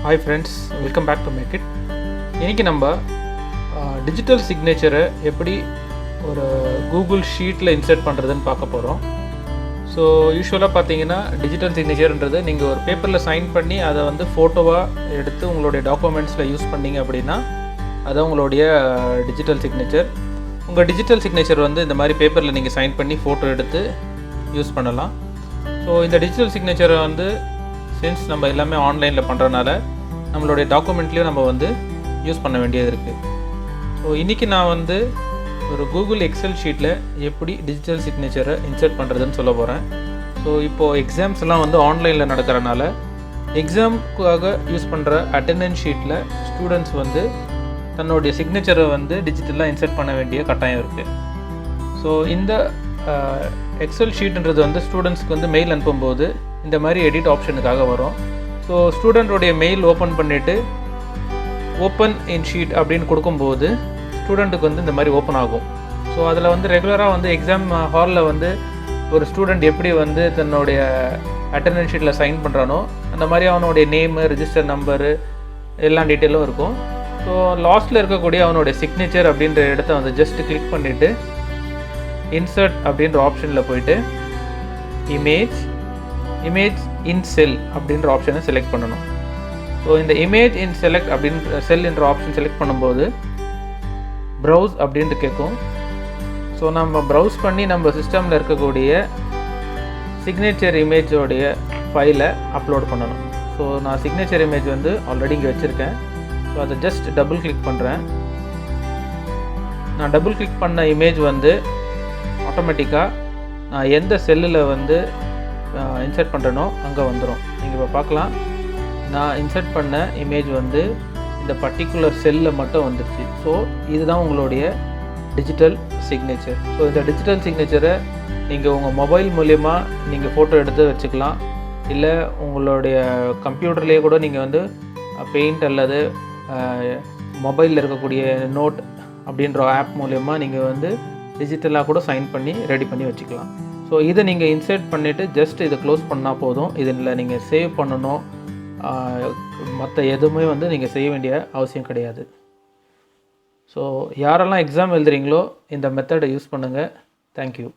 Hi friends, welcome back to Make It. இன்றைக்கி நம்ம digital சிக்னேச்சரை எப்படி ஒரு கூகுள் ஷீட்டில் இன்சர்ட் பண்ணுறதுன்னு பார்க்க போகிறோம். ஸோ யூஸ்வலாக பார்த்தீங்கன்னா டிஜிட்டல் சிக்னேச்சர்ன்றது நீங்கள் ஒரு பேப்பரில் சைன் பண்ணி அதை வந்து ஃபோட்டோவாக எடுத்து உங்களுடைய டாக்குமெண்ட்ஸில் யூஸ் பண்ணிங்க அப்படின்னா அது உங்களுடைய டிஜிட்டல் சிக்னேச்சர். உங்கள் டிஜிட்டல் சிக்னேச்சர் வந்து இந்த மாதிரி பேப்பரில் நீங்கள் சைன் பண்ணி ஃபோட்டோ எடுத்து யூஸ் பண்ணலாம். ஸோ இந்த டிஜிட்டல் சிக்னேச்சரை வந்து சின்ஸ் நம்ம எல்லாமே ஆன்லைனில் பண்ணுறதுனால நம்மளுடைய டாக்குமெண்ட்லேயும் நம்ம வந்து யூஸ் பண்ண வேண்டியது இருக்குது. ஸோ இன்றைக்கி நான் வந்து ஒரு கூகுள் எக்ஸல் ஷீட்டில் எப்படி டிஜிட்டல் சிக்னேச்சரை இன்சர்ட் பண்ணுறதுன்னு சொல்ல போகிறேன். ஸோ இப்போது எக்ஸாம்ஸ் எல்லாம் வந்து ஆன்லைனில் நடக்கிறனால எக்ஸாமுக்காக யூஸ் பண்ணுற அட்டெண்டன்ஸ் ஷீட்டில் ஸ்டூடெண்ட்ஸ் வந்து தன்னுடைய சிக்னேச்சரை வந்து டிஜிட்டலாக இன்சர்ட் பண்ண வேண்டிய கட்டாயம் இருக்குது. ஸோ இந்த எக்ஸல் ஷீட்ன்றது வந்து ஸ்டூடெண்ட்ஸ்க்கு வந்து மெயில் அனுப்பும்போது இந்த மாதிரி எடிட் ஆப்ஷனுக்காக வரும். ஸோ ஸ்டூடெண்ட்டோடைய மெயில் ஓப்பன் பண்ணிவிட்டு ஓப்பன் இன் ஷீட் அப்படின்னு கொடுக்கும்போது ஸ்டூடெண்ட்டுக்கு வந்து இந்த மாதிரி ஓப்பன் ஆகும். ஸோ அதில் வந்து ரெகுலராக வந்து எக்ஸாம் ஹாலில் வந்து ஒரு ஸ்டூடெண்ட் எப்படி வந்து தன்னுடைய அட்டெண்டன்ஸ் ஷீட்டில் சைன் பண்ணுறானோ அந்த மாதிரி அவனுடைய நேமு, ரிஜிஸ்டர் நம்பரு எல்லா டீட்டெயிலும் இருக்கும். ஸோ லாஸ்ட்டில் இருக்கக்கூடிய அவனுடைய சிக்னேச்சர் அப்படின்ற இடத்த வந்து ஜஸ்ட் கிளிக் பண்ணிவிட்டு இன்சர்ட் அப்படின்ற ஆப்ஷனில் போயிட்டு இமேஜ் இன் செல் அப்படின்ற ஆப்ஷனை செலக்ட் பண்ணணும். ஸோ இந்த இமேஜ் இன் செலக்ட் அப்படின்ற செல் என்ற ஆப்ஷன் செலக்ட் பண்ணும்போது ப்ரௌஸ் அப்படின்ட்டு கேட்கும். ஸோ நம்ம ப்ரௌஸ் பண்ணி நம்ம சிஸ்டமில் இருக்கக்கூடிய சிக்னேச்சர் இமேஜோடைய ஃபைலை அப்லோட் பண்ணணும். ஸோ நான் சிக்னேச்சர் இமேஜ் வந்து ஆல்ரெடி இங்கே வச்சுருக்கேன். ஸோ அதை ஜஸ்ட் டபுள் கிளிக் பண்ணுறேன். நான் டபுள் கிளிக் பண்ண இமேஜ் வந்து ஆட்டோமேட்டிக்காக நான் எந்த செல்லில் வந்து இன்சர்ட் பண்ணுறனோ அங்கே வந்துடும். நீங்கள் இப்போ பார்க்கலாம், நான் இன்சர்ட் பண்ண இமேஜ் வந்து இந்த பர்டிகுலர் செல்லில் மட்டும் வந்துடுச்சு. ஸோ இதுதான் உங்களுடைய டிஜிட்டல் சிக்னேச்சர். ஸோ இந்த டிஜிட்டல் சிக்னேச்சரை நீங்கள் உங்கள் மொபைல் மூலயமா நீங்கள் ஃபோட்டோ எடுத்து வச்சுக்கலாம். இல்லை உங்களுடைய கம்ப்யூட்டர்லேயே கூட நீங்கள் வந்து பெயிண்ட் அல்லது மொபைலில் இருக்கக்கூடிய நோட் அப்படின்ற ஆப் மூலயமா நீங்கள் வந்து டிஜிட்டலாக கூட சைன் பண்ணி ரெடி பண்ணி வச்சுக்கலாம். ஸோ இதை நீங்கள் இன்சர்ட் பண்ணிவிட்டு ஜஸ்ட் இதை க்ளோஸ் பண்ணால் போதும். இதில் நீங்கள் சேவ் பண்ணணும், மற்ற எதுவுமே வந்து நீங்கள் செய்ய வேண்டிய அவசியம் கிடையாது. ஸோ யாரெல்லாம் எக்ஸாம் எழுதுறீங்களோ இந்த மெத்தடை யூஸ் பண்ணுங்கள். தேங்க்யூ.